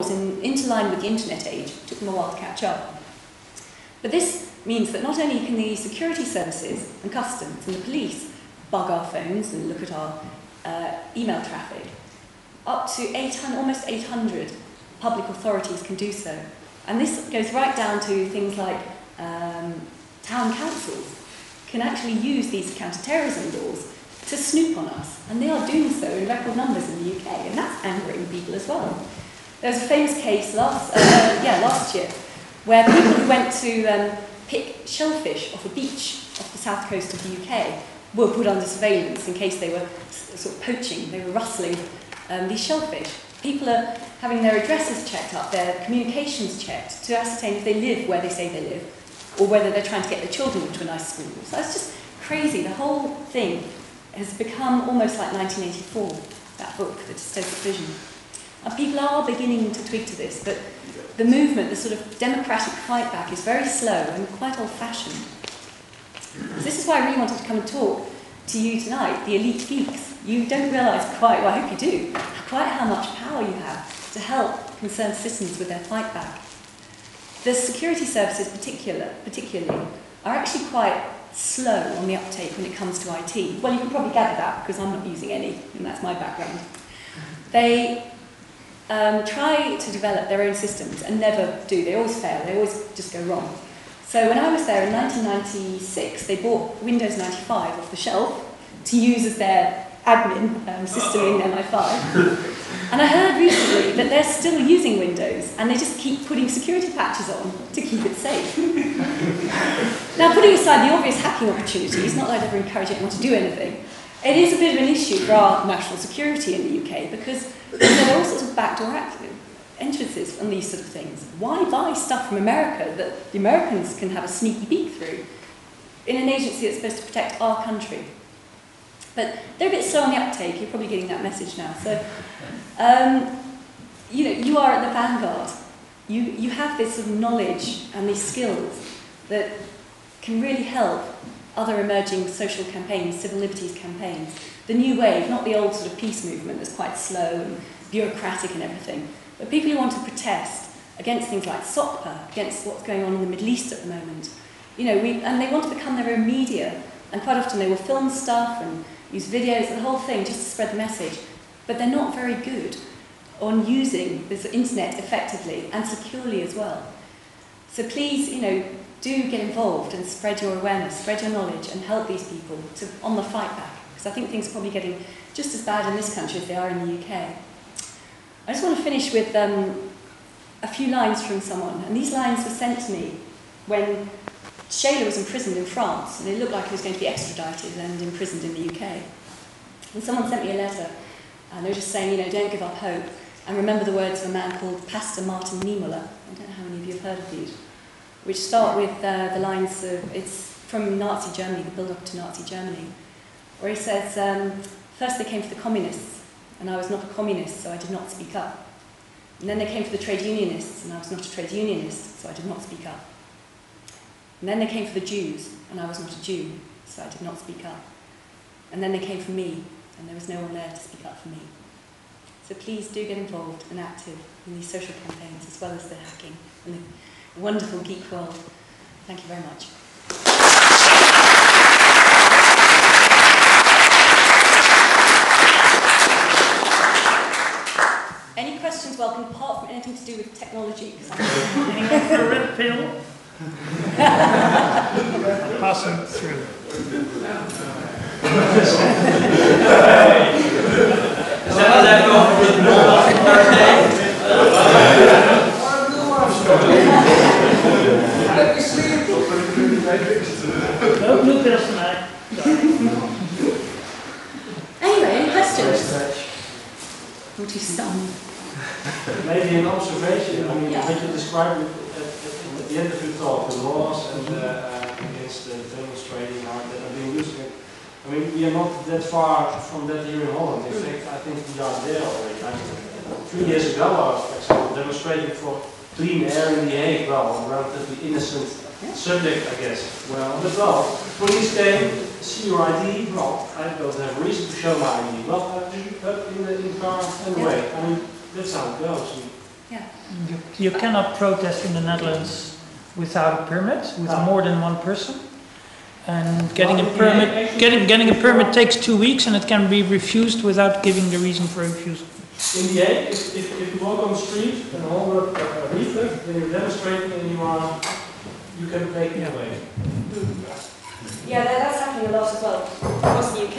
interlined with the internet age. It took them a while to catch up. But this means that not only can the security services and customs and the police bug our phones and look at our email traffic, up to almost 800 public authorities can do so. And this goes right down to things like town councils can actually use these counter-terrorism laws to snoop on us. And they are doing so in record numbers in the UK, and that's angering people as well. There was a famous case last year where people who went to pick shellfish off a beach off the south coast of the UK were put under surveillance in case they were sort of poaching, they were rustling these shellfish. People are having their addresses checked up, their communications checked to ascertain if they live where they say they live, or whether they're trying to get their children into a nice school. So it's just crazy. The whole thing has become almost like 1984, that book, The Dystopic Vision. And people are beginning to twig to this, but the movement, the sort of democratic fight back is very slow and quite old-fashioned. So this is why I really wanted to come and talk to you tonight, the elite geeks. You don't realise quite, well I hope you do, quite how much power you have to help concerned citizens with their fight back. The security services particularly are actually quite slow on the uptake when it comes to IT. Well, you can probably gather that because I'm not using any, and that's my background. They try to develop their own systems and never do. They always fail. They always just go wrong. So when I was there in 1996, they bought Windows 95 off the shelf to use as their admin system in MI5. And I heard recently that they're still using Windows and they just keep putting security patches on to keep it safe. Now, putting aside the obvious hacking opportunities, not that I'd ever encourage anyone to do anything, it is a bit of an issue for our national security in the UK because there are all sorts of backdoor entrances on these sort of things. Why buy stuff from America that the Americans can have a sneaky peek through in an agency that's supposed to protect our country? But they're a bit slow on the uptake. You're probably getting that message now. So, you are at the vanguard. You have this sort of knowledge and these skills that can really help other emerging social campaigns, civil liberties campaigns. The new wave, not the old sort of peace movement that's quite slow and bureaucratic and everything, but people who want to protest against things like SOCPA, against what's going on in the Middle East at the moment. And they want to become their own media, and quite often they will film stuff and use videos, the whole thing, just to spread the message. But they're not very good on using this internet effectively and securely as well. So please, do get involved and spread your awareness, spread your knowledge, and help these people on the fight back. Because I think things are probably getting just as bad in this country as they are in the UK. I just want to finish with a few lines from someone. And these lines were sent to me when Shayla was imprisoned in France, and it looked like he was going to be extradited and imprisoned in the UK. And someone sent me a letter, and they were just saying, don't give up hope, and remember the words of a man called Pastor Martin Niemöller. I don't know how many of you have heard of these, which start with the lines of, it's from Nazi Germany, the build-up to Nazi Germany, where he says, first they came for the communists, and I was not a communist, so I did not speak up. And then they came for the trade unionists, and I was not a trade unionist, so I did not speak up. And then they came for the Jews, and I was not a Jew, so I did not speak up. And then they came for me, and there was no one there to speak up for me. So please do get involved and active in these social campaigns, as well as the hacking and the wonderful geek world. Thank you very much. Any questions welcome, apart from anything to do with technology? Anyone for a red pill? Pass them through. No blue pills tonight. Anyway, any questions? Would you stop? Maybe an observation. I mean, when you described it at the end of your talk, the laws and against demonstrating art that are being used. I mean, we are not that far from that here in Holland. In fact, I think we are there already. 3 years ago, I was, for example, demonstrating for clean air in The Hague. Well, a relatively innocent subject, I guess. Well, police came, see your ID. Well, I don't have a reason to show my ID. Well, up in the car and away. I mean, that's how it goes. Yeah. You cannot protest in the Netherlands without a permit, with more than one person. And getting a permit takes 2 weeks, and it can be refused without giving the reason for refusal. In the A, if you walk on the street and hold up a leaflet, then you're demonstrating and you can make it away. Yeah, that's happening a lot as well across the UK.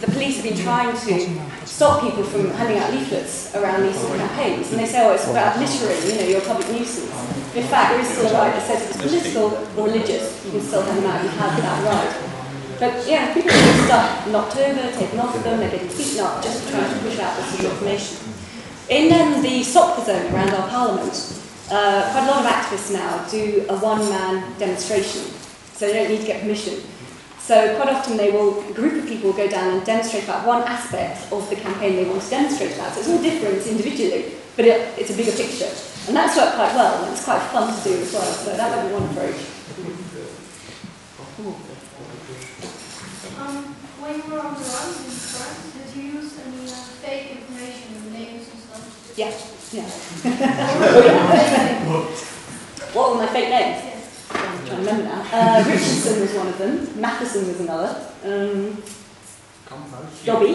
The police have been trying to stop people from handing out leaflets around these sort of campaigns, and they say, oh, it's about littering, you're a public nuisance. In fact, there is still a right that says if it's political or religious, you can still hand them out, you have that right. But yeah, people are getting stuff knocked over, taken off of them, they're getting beaten up just trying to push out this sort of information. In the soccer zone around our parliament, quite a lot of activists now do a one-man demonstration, so they don't need to get permission. So quite often a group of people will go down and demonstrate about one aspect of the campaign they want to demonstrate about. So it's all different individually, but it's a bigger picture. And that's worked quite well, and it's quite fun to do as well, so that would be one approach. When you were on the run in France, did you use any fake information, names and stuff? Yeah. What were my fake names? Yes. I'm trying to remember now. Richardson was one of them. Matheson was another. Dobby.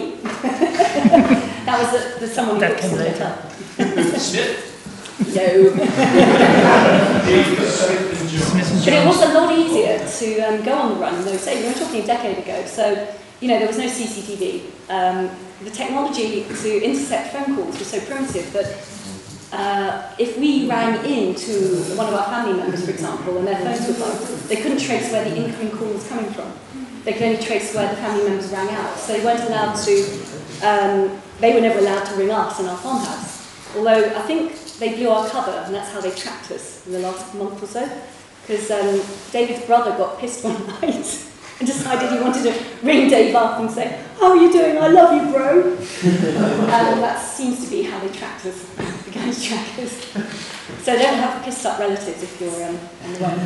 That was someone who booked the hotel. Smith? No. But it was a lot easier to go on the run in those days. We were talking a decade ago, so there was no CCTV. The technology to intercept phone calls was so primitive that if we rang in to one of our family members, for example, and their phones were bugged, they couldn't trace where the incoming call was coming from. They could only trace where the family members rang out. So they weren't allowed to, they were never allowed to ring us in our farmhouse. Although I think they blew our cover, and that's how they tracked us in the last month or so. Because David's brother got pissed one night and decided he wanted to ring Dave up and say, "How are you doing? I love you, bro." And that seems to be how they tracked us, began to track us. So don't have pissed up relatives if you're on the run.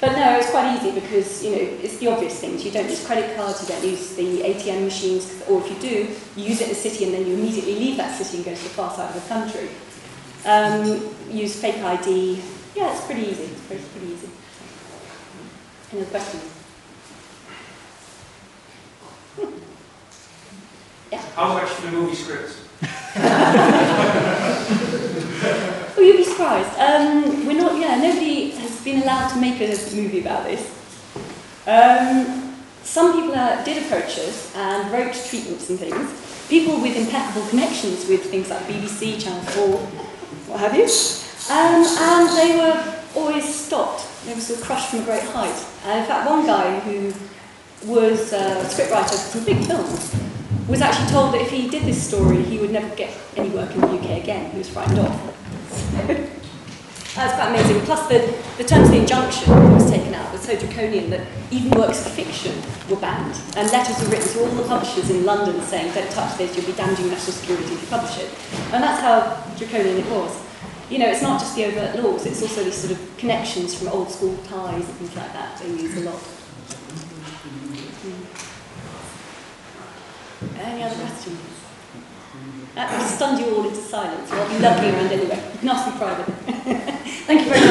But no, it's quite easy because, it's the obvious things. You don't use credit cards, you don't use the ATM machines, or if you do, you use it in the city and then you immediately leave that city and go to the far side of the country. Use fake ID. Yeah, it's pretty easy. It's pretty easy. Any other questions? Yeah. How much for the movie script? Oh, you'll be surprised. We're not. Yeah, nobody has been allowed to make a movie about this. Some people did approach us and wrote treatments and things. People with impeccable connections with things like BBC, Channel 4, what have you. And they were always stopped. They were sort of crushed from a great height. And in fact, one guy who was a scriptwriter for some big films was actually told that if he did this story, he would never get any work in the UK again. He was frightened off. That's quite amazing. Plus, the terms of the injunction that was taken out was so draconian that even works of fiction were banned. And letters were written to all the publishers in London saying, "Don't touch this, you'll be damaging national security if you publish it." And that's how draconian it was. It's not just the overt laws, it's also these sort of connections from old school ties and things like that they use a lot. Any other questions? I've stunned you all into silence. I'll be lurking around anyway. You can ask me privately. Thank you very much.